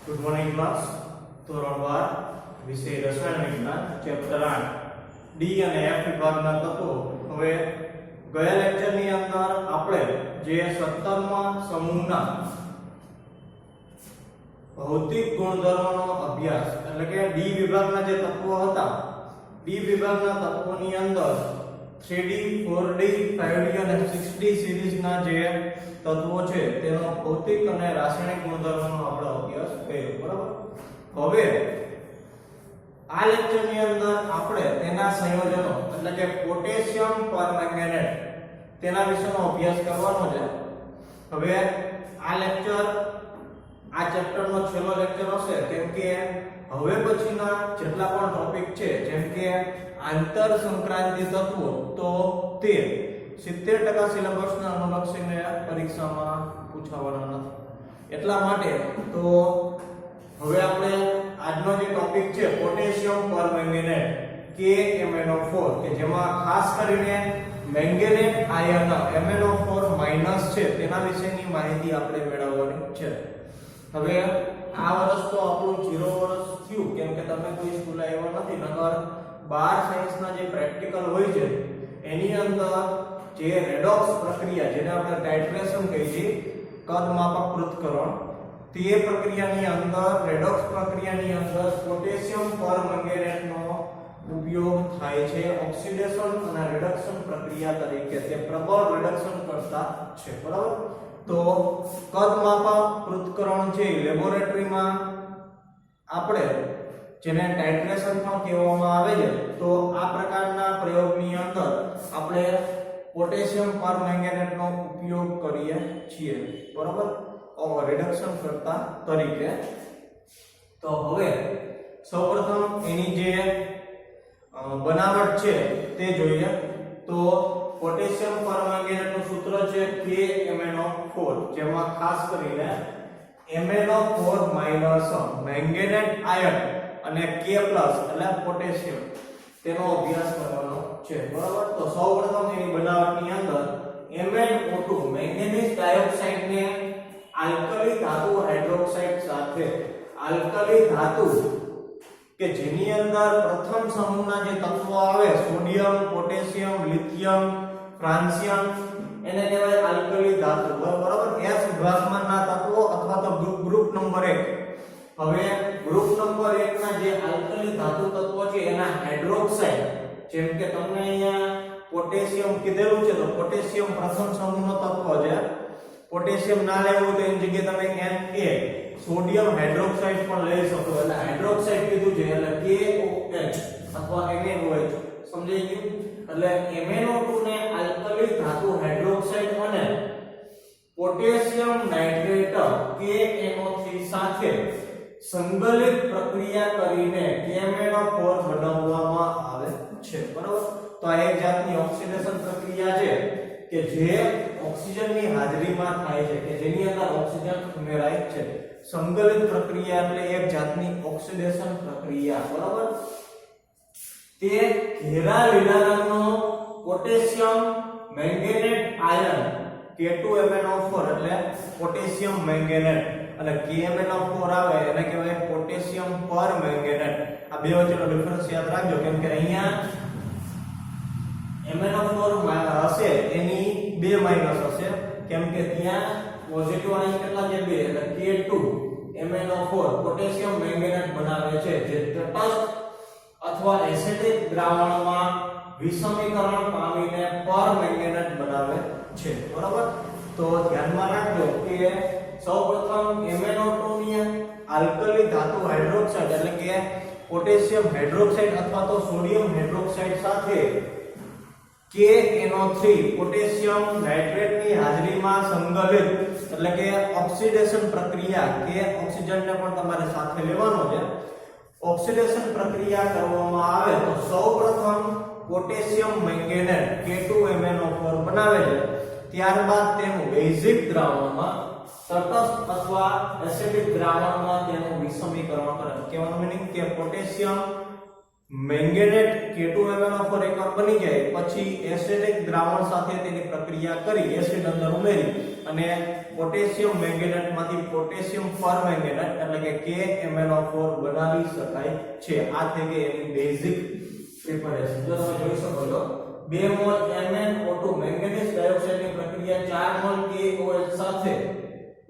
Good morning class. ધોરણ 12 વિષય રસાયણ વિજ્ઞાન ચેપ્ટર 8 ડી અને એફ વિભાગના તત્વો. હવે ગયા લેક્ચરની અંદર આપણે જે 17મા સમૂહના ભૌતિક ગુણધર્મોનો અભ્યાસ એટલે કે ડી વિભાગના જે તત્વો હતા, ડી વિભાગના તત્વોની અંદર 3D 4D 5D અને 6D સિરીઝના જે તત્વો છે તેનો ભૌતિક અને રાસાયણિક ગુણધર્મોનો આપણે અભ્યાસ કર્યો. બરાબર. હવે આ લેક્ચરની અંદર આપણે તેના સંયોજનો એટલે કે પોટેશિયમ પરમેંગનેટ તેના વિશેનો અભ્યાસ કરવાનો છે. હવે આ લેક્ચર આ ચેપ્ટરનો છેલ્લો લેક્ચર હશે, કેમ કે હવે પછીના જેટલા પણ ટોપિક છે જેમ કે આંતર સંક્રાંતિ તત્વો, તો તે 70% સિલેબસને અનુલક્ષીને પરીક્ષામાં પૂછાવાના નથી. એટલા માટે તો હવે આપણે આજનો જે ટોપિક છે પોટેશિયમ પરમેંગનેટ KMnO4 કે જેમાં ખાસ કરીને મેંગેનેટ આયન MnO4- છે તેના વિશેની માહિતી આપણે મેળવવાની છે. હવે આ વર્ષ તો આપણું 0 વર્ષ થયું, કેમ કે તમે કોઈ સ્કૂલ આવ્યા નથી. નકર 12 સાયન્સના જે પ્રેક્ટિકલ હોય છે એની અંદર જે રેડોક્સ પ્રક્રિયા, જેને આપણે ટાઇટ્રેશન કહીએ છીએ, કદ માપક પૃથ્થકરણ, તે પ્રક્રિયાની અંદર રેડોક્સ પ્રક્રિયાની અંદર પોટેશિયમ પરમેંગનેટનો ઉપયોગ થાય છે ઓક્સિડેશન અને રિડક્શન પ્રક્રિયા તરીકે. તે પ્રબળ રિડક્શન કરતા છે. બરાબર. તો કદ માપક પૃથ્થકરણ છે લેબોરેટરીમાં આપણે જેને ટાઇટ્રેશન પણ કહેવામાં આવે છે, તો આ પ્રકારના પ્રયોગની અંદર આપણે પોટેશિયમ પરમેંગનેટનો ઉપયોગ કરીએ છીએ. બરાબર. રિડક્શન કરતા તરીકે. તો હવે સૌપ્રથમ એની જે બનાવટ છે તે જોઈએ. તો પોટેશિયમ પરમેંગનેટનું સૂત્ર છે KMnO4, જેમાં ખાસ કરીને MnO4- મેંગેનેટ આયન અને K+ એટલે પોટેશિયમ, તેનો અભ્યાસ કરવાનો છે. બરાબર. તો સૌપ્રથમ એની બનાવટની અંદર MnO2 મેંગેનીઝ ડાયોક્સાઇડ ને આલ્કલી ધાતુ હાઇડ્રોક્સાઇડ સાથે આલ્કલી ધાતુ કે જેની અંદર પ્રથમ સમૂહના જે તત્વો આવે સોડિયમ, પોટેશિયમ, લિથિયમ, ફ્રાન્સિયમ, એને કહેવાય આલ્કલી ધાતુ. બરાબર. S વિભાગમાંના તત્વો અથવા તો ગ્રુપ નંબર 1. હવે ગ્રુપ નંબર 1 ના જે આલ્કલી ધાતુ તત્વો છે એના હાઇડ્રોક્સાઇડ, જેમ કે તમને અહીંયા પોટેશિયમ કીધેલું છે, તો પોટેશિયમ પ્રથમ સમૂહનો તત્વ છે. પોટેશિયમ ના લેવું તો એની જગ્યાએ તમે Na સોડિયમ હાઇડ્રોક્સાઇડ પણ લઈ શકો. એટલે હાઇડ્રોક્સાઇડ કીધું છે એટલે KOH અથવા NaOH. સમજાઈ ગયું? એટલે MnO2 ને આલ્કલી ધાતુ હાઇડ્રોક્સાઇડ અને પોટેશિયમ નાઇટ્રેટ KNO3 સાથે સંકલિત પ્રક્રિયા કરીને KMnO4 બનાવવામાં આવે છે. બરાબર. તો આ એક જાતની ઓક્સિડેશન પ્રક્રિયા છે કે જે ઓક્સિજનની હાજરીમાં થાય છે, કે જેની અંદર ઓક્સિજન ઉમેરાય છે. સંકલિત પ્રક્રિયા એટલે એક જાતની ઓક્સિડેશન પ્રક્રિયા. બરાબર. તે ઘેરા લીલા રંગનો પોટેશિયમ મેંગેનેટ આયન K2MnO4 એટલે પોટેશિયમ મેંગેનેટ અને KMnO4 આવે એને કહેવાય પોટેશિયમ પરમેંગનેટ. આ બે વચ્ચેનો ડિફરન્સ યાદ રાખજો, કેમ કે અહીંયા MnO4 હશે એની 2 માઈનસ હશે, કેમ કે ત્યાં પોઝિટિવ આયન કેટલા છે? 2. એટલે K2MnO4 પોટેશિયમ મેંગેનેટ બનાવે છે, જે તટસ્થ અથવા એસિડિક દ્રાવણમાં વિષમીકરણ પામીને પરમેંગનેટ બનાવે છે. બરાબર. તો ધ્યાનમાં રાખજો કે સૌપ્રથમ MnO2 ની આલ્કલી ધાતુ હાઇડ્રોક્સાઇડ એટલે કે પોટેશિયમ હાઇડ્રોક્સાઇડ અથવા તો સોડિયમ હાઇડ્રોક્સાઇડ સાથે KNO3 પોટેશિયમ નાઇટ્રેટની હાજરીમાં સંકલિત એટલે કે ઓક્સિડેશન પ્રક્રિયા, કે ઓક્સિજનને પણ તમારે સાથે લેવાનો છે, ઓક્સિડેશન પ્રક્રિયા કરવામાં આવે તો સૌપ્રથમ પોટેશિયમ મેંગેનેટ K2MnO4 બનાવે છે. ત્યારબાદ તેનું બેઝિક દ્રાવણમાં તટસ્થ અથવા એસિડિક દ્રાવણમાં તેનું વિષમીકરણ કરે. કહેવાનો મીનિંગ કે પોટેશિયમ મેંગેનેટ K2MnO4 એકવાર બની જાય પછી એસિડિક દ્રાવણ સાથે તેની પ્રક્રિયા કરી એસિડ અંદર ઉમેરી અને પોટેશિયમ મેંગેનેટમાંથી પોટેશિયમ પરમેંગેનેટ એટલે કે KMnO4 બનાવી શકાય છે. આ થઈ ગઈ એની બેઝિક પ્રિપેરેશન. જો તમે જોઈ શકો છો 2 મોલ MnO2 મેંગેનીઝ ડાયોક્સાઇડની પ્રક્રિયા 4 મોલ KOH સાથે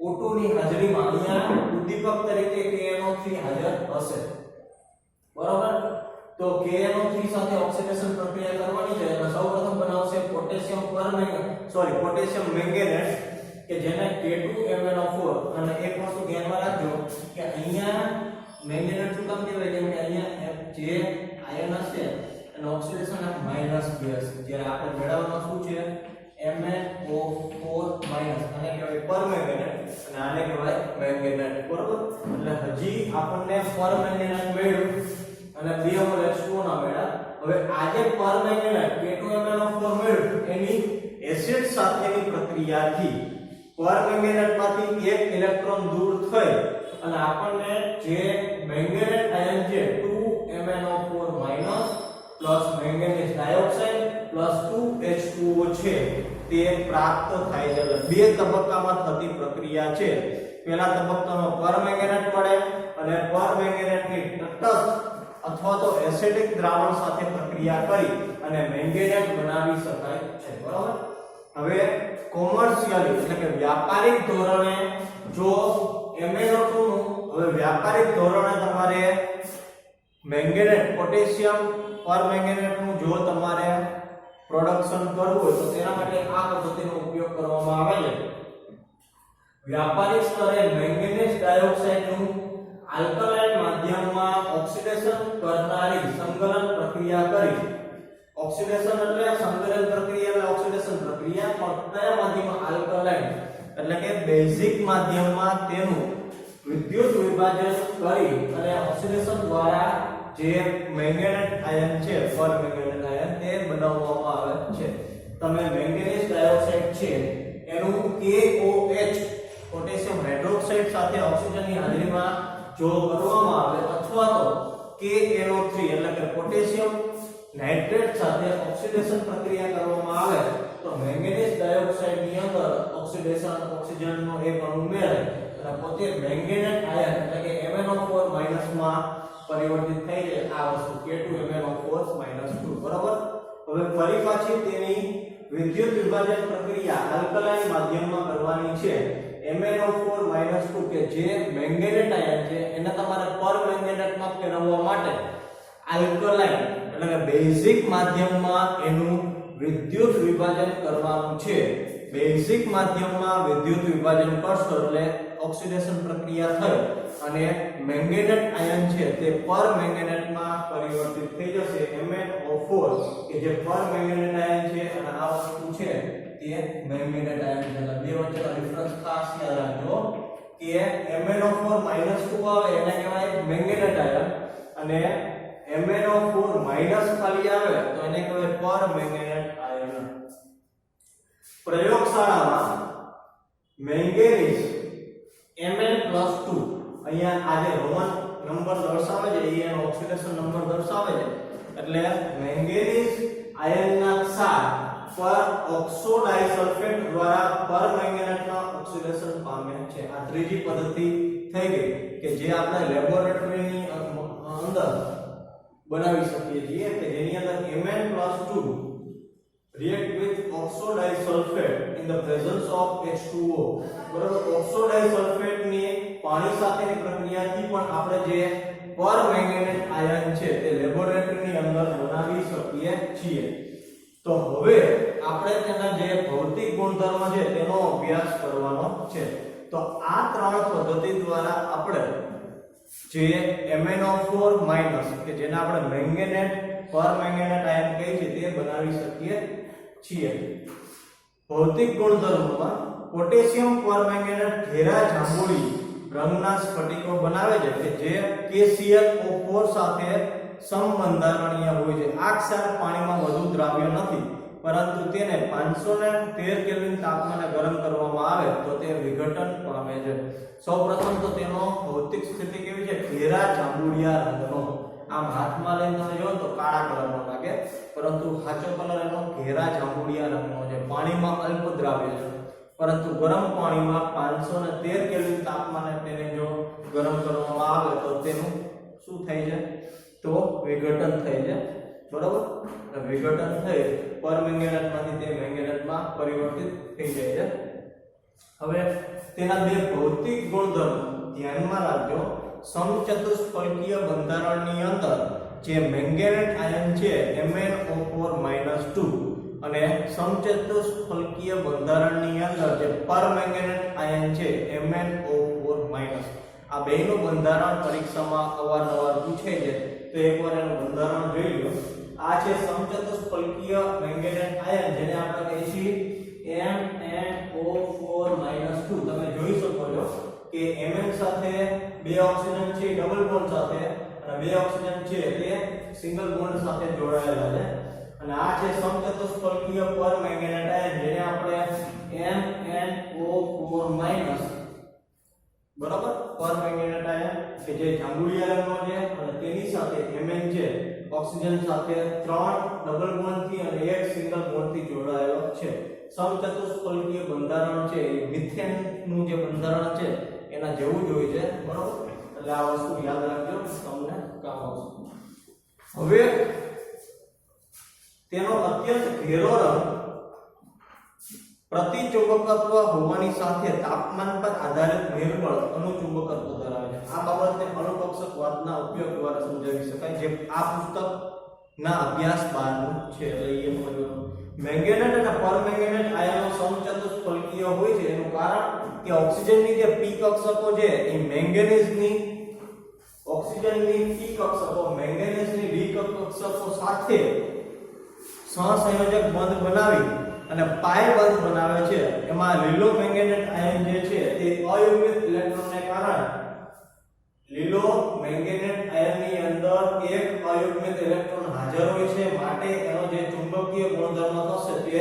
O2 ની હાજરીમાં અહીંયા ઉદ્દીપક તરીકે KNO3 હાજર હશે. બરાબર? તો KNO3 સાથે ઓક્સિડેશન પ્રક્રિયા કરવાની છે એટલે સૌપ્રથમ બનાવશે પોટેશિયમ મેંગેનેટ કે જેને K2MnO4 અને એક વસ્તુ ધ્યાનમાં રાખજો કે અહીંયા મેંગેનેટ શું કામ કહેવાય કેમ કે અહીંયા જે આયન હશે એનો ઓક્સિડેશન -2 હશે જ્યારે આપણે મેળવવાનો શું છે MnO4 આને કહેવાય પરમેંગેનેટ અને આને કહેવાય મેંગેનેટ. બરોબર? એટલે હજી આપણને પરમેંગેનેટ મળ્યું અને 2 મોલ H2O ના મળ્યા. હવે આજે પરમેંગેનેટ K2MnO4 મળ્યું એની એસિડ સાથેની પ્રક્રિયાથી પરમેંગેનેટમાંથી એક ઇલેક્ટ્રોન દૂર થઈ અને આપણને જે મેંગેનેટ આયન છે 2MnO4 plus manganese dioxide plus 2H2O છે તે પ્રાપ્ત થાય છે. બે તબક્કામાં થતી પ્રક્રિયા છે. પહેલા તબક્કામાં પરમેંગેનેટ મળે અને પરમેંગેનેટની તટસ્થ અથવા તો એસિડિક દ્રાવણ સાથે પ્રક્રિયા કરી અને મેંગેનેટ બનાવી શકાય છે. બરાબર? હવે કોમર્શિયલી એટલે કે વ્યાપારિક ધોરણે જો MnO2 નું હવે વ્યાપારિક ધોરણે તમારે મેંગેનેટ પોટેશિયમ પરમેંગેનેટ નું જો તમારે પ્રોડક્શન કરવું હોય તો તેના માટે આ પદ્ધતિનો ઉપયોગ કરવામાં આવે છે. વ્યાપારિક સ્તરે મેંગેનીઝ ડાયોક્સાઇડ નું આલ્કલાઇન માધ્યમમાં ઓક્સિડેશન કરનારી સંકલન પ્રક્રિયા કરી ઓક્સિડેશન એટલે સંકલન પ્રક્રિયા એટલે ઓક્સિડેશન પ્રક્રિયા પણ કયા માધ્યમમાં આલ્કલાઇન એટલે કે બેઝિક માધ્યમમાં તેનું વિદ્યુત વિભાજન કરી અને ઓક્સિડેશન દ્વારા જે મેંગેનેટ આયન છે પરમેંગેનેટ આયન તે બનાવવામાં આવે છે. તમે મેંગેનીઝ ડાયોક્સાઇડ છે એનું KOH પોટેશિયમ હાઇડ્રોક્સાઇડ સાથે ઓક્સિજનની હાજરીમાં જો કરવામાં આવે અથવા તો KNO3 એટલે કે પોટેશિયમ નાઇટ્રેટ સાથે ઓક્સિડેશન પ્રક્રિયા કરવામાં આવે તો મેંગેનીઝ ડાયોક્સાઇડ ની અંદર ઓક્સિજનનો એક અણુ ઉમેરાય અને પોતે મેંગેનેટ આયન એટલે કે MnO4- માં પરિવર્તિત થઈ જાય આ વસ્તુ K2MnO4-2. બરાબર? હવે ફરી પાછી તેની વિદ્યુત વિભાજન પ્રક્રિયા આલ્કલાઇન માધ્યમમાં કરવાની છે. MnO4-2 કે જે મેંગેનેટ આયન છે એને તમારે પરમેંગેનેટમાં ફેરવવા માટે આલ્કલાઇન એટલે કે બેઝિક માધ્યમમાં એનું વિદ્યુત વિભાજન કરવાનું છે. બેઝિક માધ્યમમાં વિદ્યુત વિભાજન કરશો એટલે ઓક્સિડેશન પ્રક્રિયા થઈ અને મેંગેનેટ આયન છે તે પરમેંગેનેટમાં પરિવર્તિત થઈ જશે MnO4 કે જે પરમેંગેનેટ આયન છે અને આ વસ્તુ છે તે મેંગેનેટ આયન છે. બે વચ્ચેનો ડિફરન્સ ખાસ યાદ રાખજો કે MnO4-2 આવે એને કહેવાય મેંગેનેટ આયન અને MnO4- ખાલી આવે તો એને કહેવાય પરમેંગેનેટ આયન. પ્રયોગશાળામાં મેંગેનીઝ Mn+2 અહીંયા આજે રોમન નંબર દર્શાવે છે એનો ઓક્સિડેશન નંબર દર્શાવે છે એટલે મેંગેનીઝ આયનના ક્ષાર પર ઓક્સો ડાઇસલ્ફેટ દ્વારા પરમેંગેનેટના ઓક્સિડેશન પામે છે. આ ત્રીજી પદ્ધતિ થઈ ગઈ કે જે આપણે લેબોરેટરીની અંદર બનાવી શકીએ છીએ કે જેની અંદર Mn+2 react with oxo disulfate in the presence of H2O. બરાબર? ઓક્સો ડાઇસલ્ફેટ ની પાણી સાથેની પ્રક્રિયાથી પણ આપણે જે પરમેંગેનેટ આયન છે તે લેબોરેટરીની અંદર બનાવી શકીએ છીએ. તો હવે આપણે તેના જે ભૌતિક ગુણધર્મ છે તેનો અભ્યાસ કરવાનો છે. તો આ ત્રણ પદ્ધતિ દ્વારા આપણે જે MnO4- કે જેને આપણે મેંગેનેટ પરમેંગેનેટ આયન કહે છે તે બનાવી શકીએ છીએ. ભૌતિક ગુણધર્મોમાં પોટેશિયમ પરમેંગેનેટ ઘેરા જાંબુડી રંગના સ્ફટિકો બનાવે છે કે જે KClO4 સાથે સમબંધારણીય હોય છે. આ ક્ષાર પાણીમાં વધુ દ્રાવ્ય નથી પરંતુ તેને 513 કેલ્વિન તાપમાને ગરમ કરવામાં આવે તો તે વિઘટન પામે છે. સૌપ્રથમ તો તેનો ભૌતિક સ્થિતિ કેવી છે? ઘેરા જાંબુડિયા રંગનો. આમ હાથમાં લઈને તમે જો તો કાળા કલરનો લાગે, પરંતુ સાચો કલર એનો ઘેરા જાંબુડિયા રંગનો છે. પાણીમાં અલ્પ દ્રાવ્ય છે, પરંતુ ગરમ પાણીમાં 513 કેલ્વિન તાપમાને તેને જો ગરમ કરવામાં આવે તો તેનું શું થાય છે? તો વિઘટન થાય છે. બરાબર? વિઘટન થઈ પરમેંગેનેટમાંથી તે મેંગેનેટમાં પરિવર્તિત થઈ જાય છે. હવે તેના બે ભૌતિક ગુણધર્મો ધ્યાનમાં રાખજો. સમચતુષ્ફલકીય બંધારણની અંદર જે મેંગેનેટ આયન છે MnO4 2 અને સમચતુષ્ફલકીય બંધારણની અંદર જે પરમેંગેનેટ આયન છે MnO4 આ બેયનું બંધારણ પરીક્ષામાં અવારનવાર પૂછાય છે, તો એકવાર એનું બંધારણ જોઈ લો. આ છે સમચતુષ્ફલકીય મેંગેનેટ આયન, જેને આપણે કહીએ છીએ MnO4 2. તમે જોઈ શકો છો કે Mn સાથે બે ઓક્સિજન છે ડબલ બોન્ડ સાથે, અને બે ઓક્સિજન છે તે સિંગલ બોન્ડ સાથે જોડાયેલા છે. અને આ છે સમચતુષ્ફલકીય પરમેંગેનેટ આયન, જેને આપણે MnO4 બરાબર પરમેંગેનેટ આયન કે જે જાંબુડિયા રંગનો છે, અને તેની સાથે Mn છે ઓક્સિજન સાથે 3 ડબલ બોન્ડ થી અને એક સિંગલ બોન્ડ થી જોડાયેલો છે. સમચતુષ્ફલકીય બંધારણ છે એ મિથેન નું જે બંધારણ છે એના જેવું જ હોય છે. બરાબર? એટલે આ વસ્તુ યાદ રાખજો, તમને કામ આવશે. હવે તેનો અત્યંત ઘેરો રંગ પ્રતિચુંબકત્વ હોવાની સાથે તાપમાન પર આધારિત નિર્બળ અનુચુંબકત્વ ધરાવે છે. આ બાબતને અણુકક્ષકવાદના ઉપયોગ દ્વારા સમજાવી શકાય, જે આ પુસ્તકના અભ્યાસ બહારનું છે. એટલે એ સમજવાનું. મેંગેનેટ અને પરમેંગેનેટ આયનો સમચતુષ્ફલકીય હોય છે એનું કારણ કે ઓક્સિજનની જે p કક્ષકો છે એ મેંગેનીઝની ઓક્સિજનની p કક્ષકો મેંગેનીઝની d કક્ષકો સાથે સહસંયોજક બંધ બનાવી અને પાઈ બંધ બનાવે છે. એમાં લીલો મેંગેનેટ આયન જે છે તે અયુગ્મિત ઇલેક્ટ્રોનને કારણે લીલો મેંગેનેટ આયનની અંદર એક અયુગ્મિત ઇલેક્ટ્રોન હાજર હોય છે, માટે એનો જે ચુંબકીય ગુણધર્મ થશે તે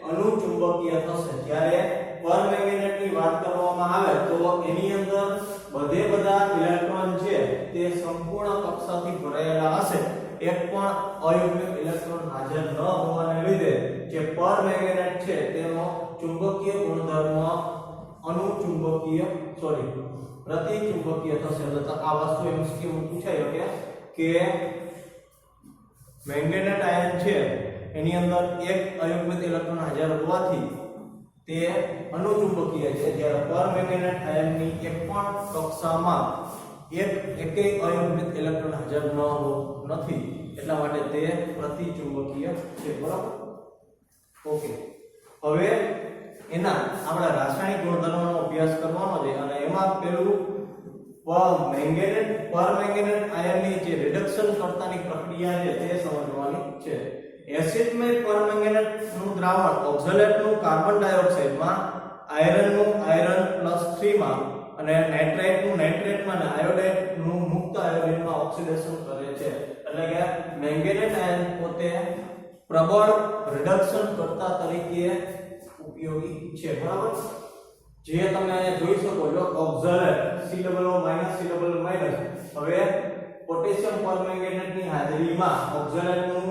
અનુચુંબકીય થશે. જ્યારે પરમેંગેનેટની વાત કરવામાં આવે તો એની અંદર બધા ઇલેક્ટ્રોન છે તે સંપૂર્ણ કક્ષાથી ભરાયેલા હશે. એક પણ અયુગ્મિત ઇલેક્ટ્રોન હાજર ન હોવાને લીધે જે પરમેંગેનેટ છે તેનો ચુંબકીય ગુણધર્મ પ્રતિચુંબકીય થશે. એટલે આ વસ્તુ MCQ પૂછાય કે મેંગેનેટ આયન છે એની અંદર એક અયુગ્મિત ઇલેક્ટ્રોન હાજર હોવાથી તે અનુચુંબકીય છે, જ્યારે પરમેંગેનેટ આયનની એક પણ કક્ષામાં એકેય અયુગ્મિત ઇલેક્ટ્રોન હાજર નથી, એટલા માટે તે પ્રતિચુંબકીય છે. બરાબર? ઓકે. હવે એના આપણે રાસાયણિક ગુણધર્મોનો અભ્યાસ કરવાનો છે, અને એમાં પેલું પરમેંગેનેટ આયનની જે રિડક્શન કરતાની પ્રક્રિયા છે તે સમજવાની છે. એસિડમય પરમેંગેનેટ નું દ્રાવણ ઓક્ઝાલેટનું કાર્બન ડાયોક્સાઇડમાં, આયરનનું આયરન +3 માં, અને નાઇટ્રેટનું નાઇટ્રેટમાં અને આયોડાઇડનું મુક્ત આયોડિનમાં ઓક્સિડેશન કરે છે. એટલે કે મેંગેનેટ આયન પોતે પ્રબળ રિડક્શન કરતા તરીકે ઉપયોગી છે. બરાબર? જે તમે અહીંયા જોઈ શકો છો ઓક્ઝાલેટ COO -, હવે પોટેશિયમ પરમેંગેનેટની હાજરીમાં ઓક્ઝાલેટનું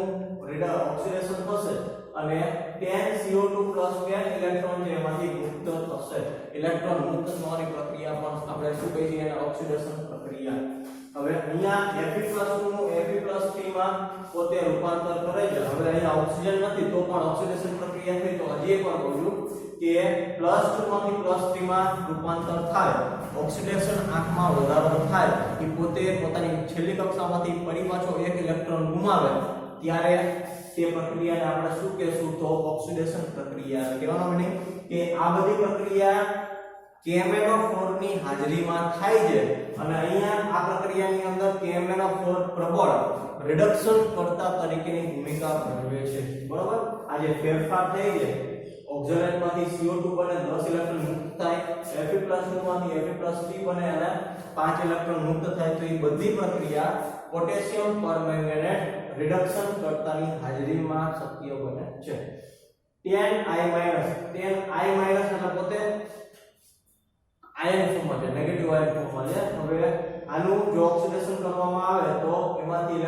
ઓક્સિડેશન થશે અને 10CO2 10 ઇલેક્ટ્રોન છે એમાંથી મુક્ત થશે. ઇલેક્ટ્રોન મુક્ત થવાની પ્રક્રિયા પણ આપણે શું કહીએ છીએ? એને ઓક્સિડેશન પ્રક્રિયા. હવે અહીંયા Fe+2 નું Fe+3 માં પોતે રૂપાંતર કરે છે. હવે અહીંયા ઓક્સિજન નથી તો પણ ઓક્સિડેશન પ્રક્રિયા થઈ, તો હજી એક વાર કહું કે +2 માંથી +3 માં રૂપાંતર થાય, ઓક્સિડેશન આંખમાં વધારો થાય, એ પોતે પોતાની છેલ્લી કક્ષામાંથી ફરી પાછો એક ઇલેક્ટ્રોન ગુમાવે, ત્યારે તે પ્રક્રિયાને આપણે શું કહેશું? તો ઓક્સિડેશન પ્રક્રિયા. કહેવાનો મતલબ કે આ બધી પ્રક્રિયા KMnO4 ની હાજરીમાં થાય છે, અને અહીંયા આ પ્રક્રિયાની અંદર KMnO4 પ્રબળ રિડક્શન કરતા તરીકેની ભૂમિકા ભજવે છે. બરાબર? આ જે ફેરફાર થઈ છે, ઓક્ઝાલેટમાંથી CO2 બને 10 ઇલેક્ટ્રોન મુક્ત થાય, Fe+2 માંથી Fe+3 બને અને 5 ઇલેક્ટ્રોન મુક્ત થાય, તો એ બધી પ્રક્રિયા પોટેશિયમ પરમેંગેનેટ રિડક્શન કરતાની હાજરીમાં શક્ય બને છે. 10I- એટલે પોતે આયન ફોર્મમાં છે, નેગેટિવ આયન ફોર્મમાં છે. હવે આનું જો ઓક્સિડેશન કરવામાં આવે તો એમાંથી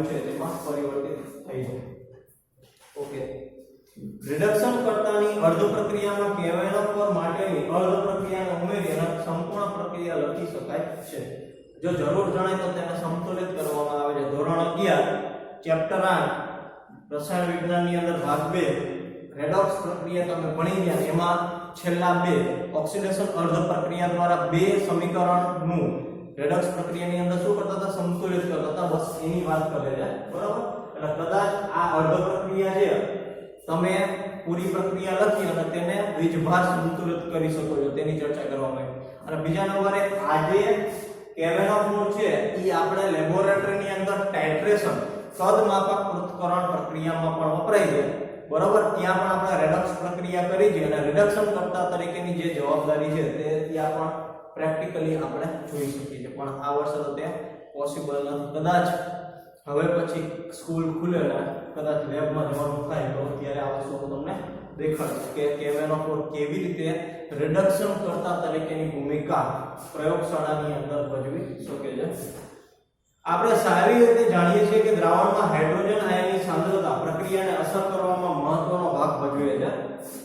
છે તેમાં પરિવર્તિત થઈ જાય. ઓકે, રિડક્શન કરતાની અર્ધ પ્રક્રિયામાં KMnO4 માટેની અર્ધ પ્રક્રિયાને ઉમેરી અને સંપૂર્ણ પ્રક્રિયા લખી શકાય છે. જો જરૂર જણાય તો તેને સંતુલિત કરવામાં આવે છે. ધોરણ 11 ચેપ્ટર 8 રસાયણ વિજ્ઞાનની અંદર ભાગ 2 રેડોક્સ પ્રક્રિયા તમે ભણી ગયા. એમાં છેલ્લા બે ઓક્સિડેશન અર્ધ પ્રક્રિયા દ્વારા બે સમીકરણનું રેડોક્સ પ્રક્રિયાની અંદર શું કરતા હતા? સંતુલિત કરતા હતા. બસ એની વાત કરે છે, બરાબર? એટલે કદાચ આ અર્ધ પ્રક્રિયા છે તમે પૂરી પ્રક્રિયા લખી અને તેને વીજભાર સંતુલિત કરી શકો છો, તેની ચર્ચા કરવામાં આવી. અને બીજા નંબરે આજે KMnO4 છે એ આપણે લેબોરેટરીની અંદર ટાઇટ્રેશન કદમાપક પૃથ્થકરણ પ્રક્રિયામાં પણ વપરાય છે, બરાબર? ત્યાં પણ આપણે રેડોક્સ પ્રક્રિયા કરી છે અને રિડક્શન કરતા તરીકેની જે જવાબદારી છે તે ત્યાં પણ પ્રેક્ટિકલી આપણે જોઈ શકીએ છીએ. પણ આ વર્ષે તો તે પોસિબલ નથી. કદાચ હવે પછી સ્કૂલ ખુલે ને કદાચ લેબમાં જવાનું થાય તો ત્યારે આ વસ્તુ તમને દેખાડશે કે KMnO4 કેવી રીતે રિડક્શન કરતા તરીકેની ભૂમિકા પ્રયોગશાળાની અંદર ભજવી શકે છે. આપણે સારી રીતે જાણીએ છીએ કે દ્રાવણમાં હાઇડ્રોજન આયનની સાંદ્રતા પ્રક્રિયાને અસર કરવામાં મહત્વનો ભાગ ભજવે છે.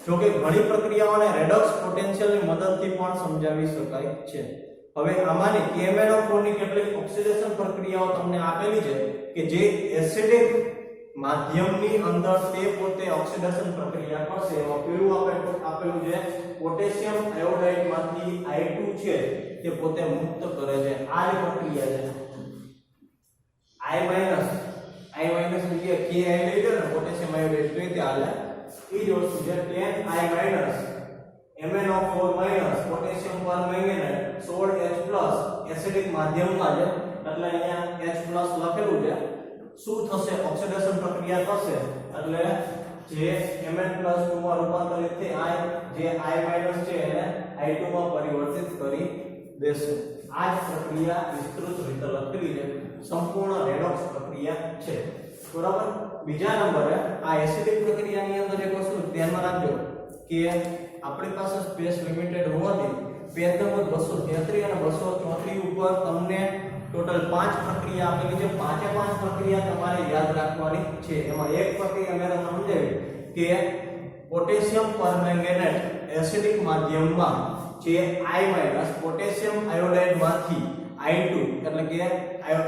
જો કે ઘણી પ્રક્રિયાઓને રેડોક્સ પોટેન્શિયલની મદદથી પણ સમજાવી શકાય છે. હવે આમાંની KMnO4 ની કેટલીક ઓક્સિડેશન પ્રક્રિયાઓ તમને આપેલી છે કે જે એસિડિક માધ્યમની અંદર તે પોતે ઓક્સિડેશન પ્રક્રિયા કરશે. એમાં પેલું આપેલું છે પોટેશિયમ આયોડાઇડ માંથી I2 છે તે પોતે મુક્ત કરે છે. આ જ પ્રક્રિયા છે. I- એટલે કે Ki લઈ લો ને પોટેશિયમ આયોડાઇડ તો તે હાલે. એ જ વસ્તુ છે 10I- MnO4- potassium permanganate 16H+ acidic માધ્યમમાં છે એટલે અહીંયા H+ લખેલું છે. શું થશે? ઓક્સિડેશન પ્રક્રિયા થશે એટલે જે Mn+2 માં રૂપાંતરિત થઈ જે I- છે એને I2 માં પરિવર્તિત કરી દેશે. આ જ પ્રક્રિયા વિસ્તૃત રીતે લખેલી છે. સંપૂર્ણ રેડોક્સ પ્રક્રિયા છે, બરાબર? બીજા નંબરે આ એસિડિક પ્રક્રિયાની અંદર એક વસ્તુ ધ્યાનમાં રાખજો કે આપણી પાસે સ્પેસ લિમિટેડ હોવાથી પેજ નંબર 233 અને 234 ઉપર તમને ટોટલ 5 પ્રક્રિયા આપેલી છે. પાંચે પાંચ પ્રક્રિયા તમારે યાદ રાખવાની છે. એમાં એક પ્રક્રિયા મેં તમને સમજાવી કે પોટેશિયમ પરમેંગેનેટ એસિડિક માધ્યમમાં જે I- પોટેશિયમ આયોડાઇડ માંથી I2 એટલે કે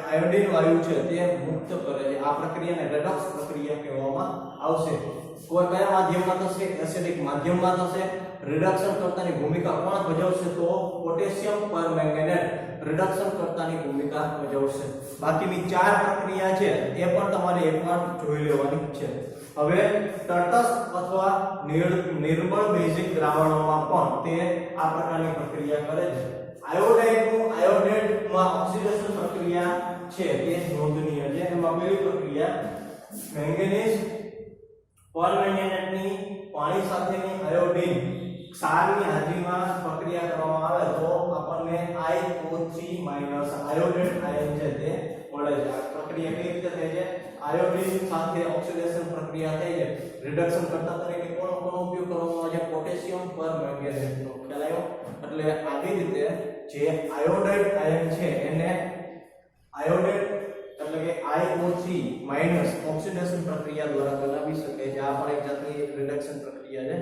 આયોડિન વાયુ છે તે મુક્ત કરે છે. આ પ્રક્રિયાને રેડોક્સ પ્રક્રિયા કહેવામાં આવશે. કોઈ કયા માધ્યમમાં થશે? એસિડિક માધ્યમમાં થશે. રિડક્શન કરતાની ભૂમિકા કોણ ભજવશે? તો પોટેશિયમ પરમેંગેનેટ રિડક્શન કરતાની ભૂમિકા ભજવશે. બાકીની 4 પ્રક્રિયા છે એ પણ તમારે એકવાર જોઈ લેવાની છે. હવે તટસ્થ અથવા નિર્મળ બેઝિક દ્રાવણોમાં પણ તે આ પ્રકારની પ્રક્રિયા કરે છે. આયોડાઇડનું આયોડેટમાં ઓક્સિડેશન પ્રક્રિયા છે તે નોંધનીય છે. એમાં પહેલી પ્રક્રિયા મેંગેનીઝ પરમેંગેનેટની પાણી સાથેની આયોડીન ક્ષારની હાજરીમાં પ્રક્રિયા કરવામાં આવે તો આપણને iO3- આયોડેટ આયન છે તે મળે છે. આ પ્રક્રિયા કઈ રીતે થાય છે? આયોડીન સાથે ઓક્સિડેશન પ્રક્રિયા થાય છે. રિડક્શન કરતા તરીકે કોનો ઉપયોગ કરવામાં આવે છે? પોટેશિયમ પરમેંગેનેટનો. ખ્યાલ આવ્યો? એટલે આવી રીતે જે આયોડાઇડ આયન છે એને આયોડેટ એટલે કે iO3- ઓક્સિડેશન પ્રક્રિયા દ્વારા બનાવી શકે છે. આ પણ એક જાતની રિડક્શન પ્રક્રિયા છે.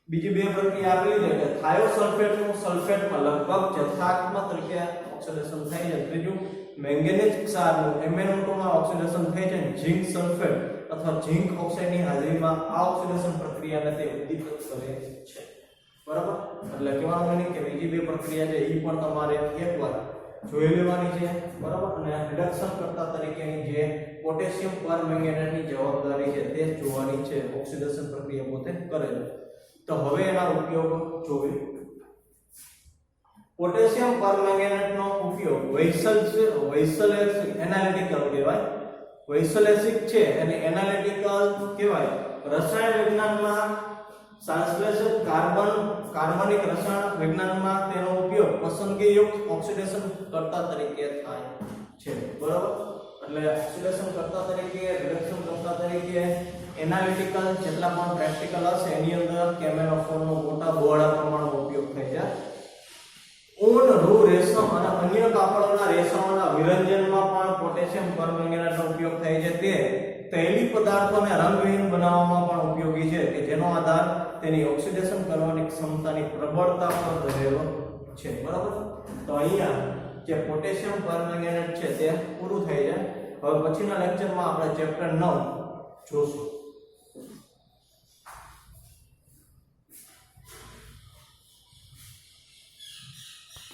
બીજી બે પ્રક્રિયા આપેલી છે કે થાયોસલ્ફેટનું સલ્ફેટમાં લગભગ જથ્થાત્મક રીતે ઓક્સિડેશન થાય છે. ત્રીજું મેંગેનીઝ ક્ષારનું MnO2 માં ઓક્સિડેશન થાય છે. ઝિંક સલ્ફેટ અથવા ઝિંક ઓક્સાઇડની હાજરીમાં આ ઓક્સિડેશન પ્રક્રિયાને તે ઉદ્દીપિત કરે છે, બરાબર? એટલે કહેવાનો મીનિંગ કે બીજી બે પ્રક્રિયા છે એ પણ તમારે એકવાર જોઈ લેવાની છે, બરાબર? અને રિડક્શન કરતા તરીકેની જે પોટેશિયમ પરમેંગેનેટની જવાબદારી છે તે જોવાની છે. ઓક્સિડેશન પ્રક્રિયા પોતે કરે છે. તો હવે એના ઉપયોગ જોઈએ. પોટેશિયમ પરમેંગેનેટનો ઉપયોગ વૈશલેષિક એનાલિટિકલ કહેવાય. વૈશલેષિક છે અને એનાલિટિકલ કહેવાય. રસાયણ વિજ્ઞાનમાં સંશ્લેષિત કાર્બનિક રસાયણ વિજ્ઞાનમાં તેનો ઉપયોગ પસંદગીયુક્ત ઓક્સિડેશન કરતા તરીકે થાય છે, બરાબર? એટલે ઓક્સિડેશન કરતા તરીકે, રિડક્શન કરતા તરીકે, એનાલિટિકલ જેટલા પણ પ્રેક્ટિકલ હશે એની અંદર KMnO4 નો મોટા બહોળા પ્રમાણમાં ઉપયોગ થાય છે. ઊન, રૂ, રેશમ અને અન્ય કાપડોના રેસાઓના વિરંજનમાં પણ પોટેશિયમ પરમેંગેનેટનો ઉપયોગ થાય છે તે તૈલી પદાર્થોને રંગહીન બનાવવામાં પણ ઉપયોગી છે કે જેનો આધાર તેની ઓક્સિડેશન કરવાની ક્ષમતાની પ્રબળતા પર રહેલો છે બરાબર। તો અહીંયા જે પોટેશિયમ પરમેંગેનેટ છે તે પૂરું થાય છે। હવે પછીના લેક્ચરમાં આપણે ચેપ્ટર 9 જોશું।